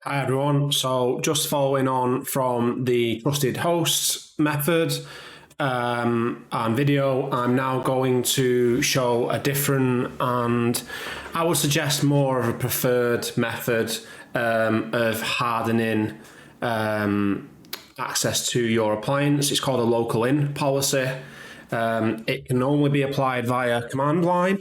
Hi everyone, so just following on from the trusted hosts method and video, I'm now going to show a different and I would suggest more of a preferred method of hardening access to your appliance. It's called a local in policy. It can only be applied via command line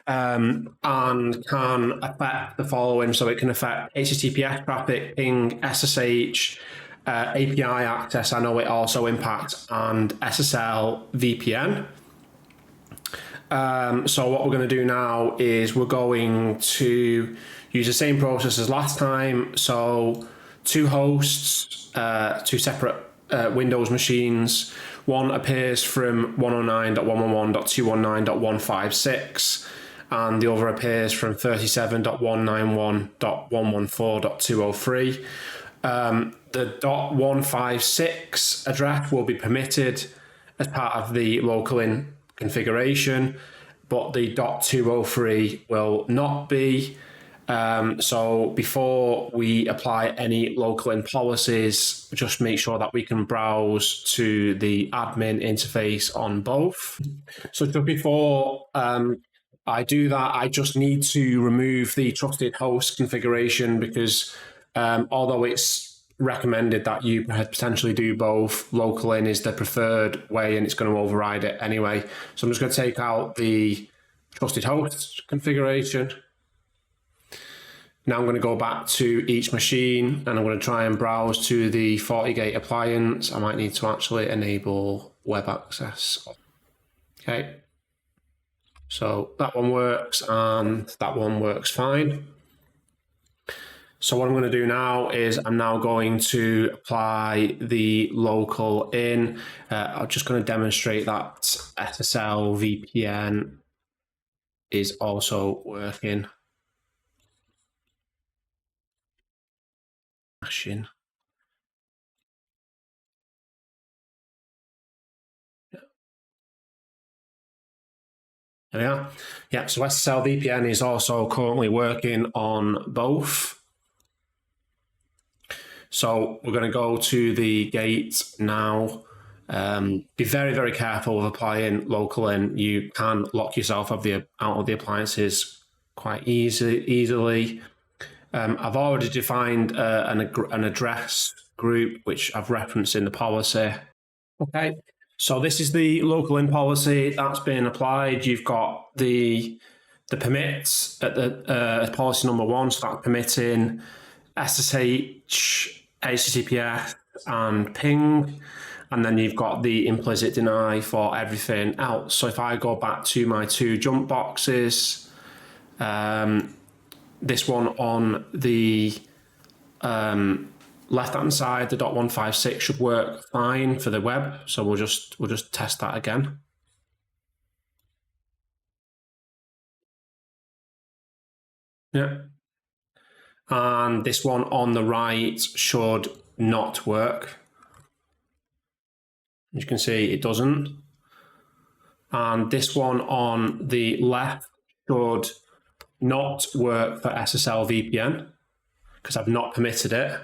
and can affect the following. So it can affect HTTPS traffic, ping, SSH, API access. I know it also impacts, and SSL VPN. So what we're going to do now is we're going to use the same process as last time. So two hosts, two separate Windows machines. One appears from 109.111.219.156 and the other appears from 37.191.114.203. The .156 address will be permitted as part of the local in configuration, but the .203 will not be. So before we apply any local in policies, just make sure that we can browse to the admin interface on both. So just before I do that, I just need to remove the trusted host configuration because although it's recommended that you potentially do both, local in is the preferred way and it's going to override it anyway. So I'm just going to take out the trusted host configuration. Now I'm going to go back to each machine and I'm going to try and browse to the FortiGate appliance. I might need to actually enable web access. Okay, so that one works and that one works fine. So what I'm going to do now is I'm now going to apply the local in. I'm just going to demonstrate that SSL VPN is also working. Machine. There we are. Yeah, so SSL VPN is also currently working on both. So we're going to go to the gate now. Be very, very careful with applying local in. You can lock yourself out of the appliances quite easily. I've already defined an address group, which I've referenced in the policy. Okay, so this is the local in policy that's been applied. You've got the permits at the policy number 1, so that's permitting SSH, HTTPS, and ping. And then you've got the implicit deny for everything else. So if I go back to my two jump boxes, this one on the left-hand side, the .156 should work fine for the web. So we'll just test that again. Yeah. And this one on the right should not work. As you can see, it doesn't. And this one on the left should not work for SSL VPN because I've not permitted it.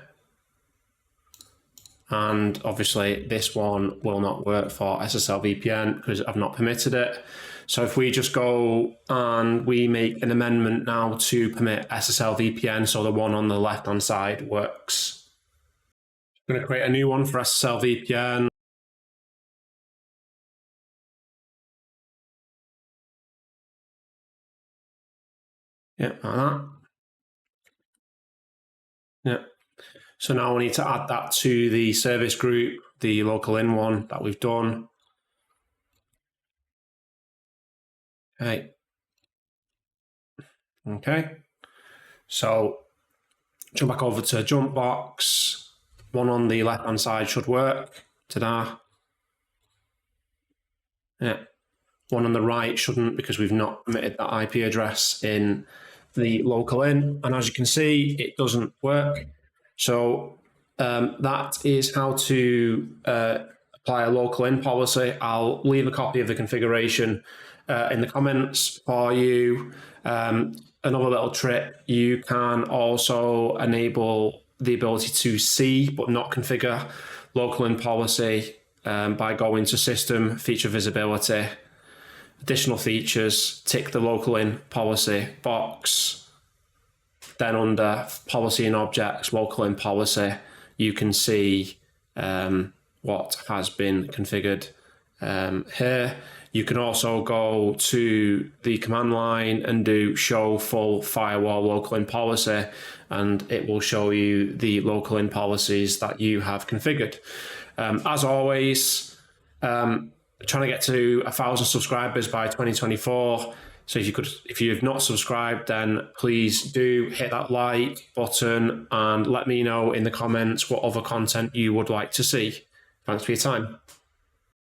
And obviously this one will not work for SSL VPN because I've not permitted it. So if we just go and we make an amendment now to permit SSL VPN, so the one on the left-hand side works. I'm going to create a new one for SSL VPN. Yeah, like that. Yeah. So now we need to add that to the service group, the local in one that we've done. Okay. Okay. So jump back over to jump box. One on the left-hand side should work. Ta-da. Yeah. One on the right shouldn't because we've not permitted that IP address in the local in. And as you can see, it doesn't work. So that is how to apply a local in policy. I'll leave a copy of the configuration in the comments for you. Another little trick, you can also enable the ability to see but not configure local in policy by going to System, Feature Visibility, Additional Features, tick the local in policy box. Then under Policy and Objects, Local in Policy, you can see what has been configured here. You can also go to the command line and do Show Full Firewall Local in Policy, and it will show you the local in policies that you have configured. As always, trying to get to 1,000 subscribers by 2024. So if you've not subscribed, then please do hit that like button and let me know in the comments what other content you would like to see. Thanks for your time.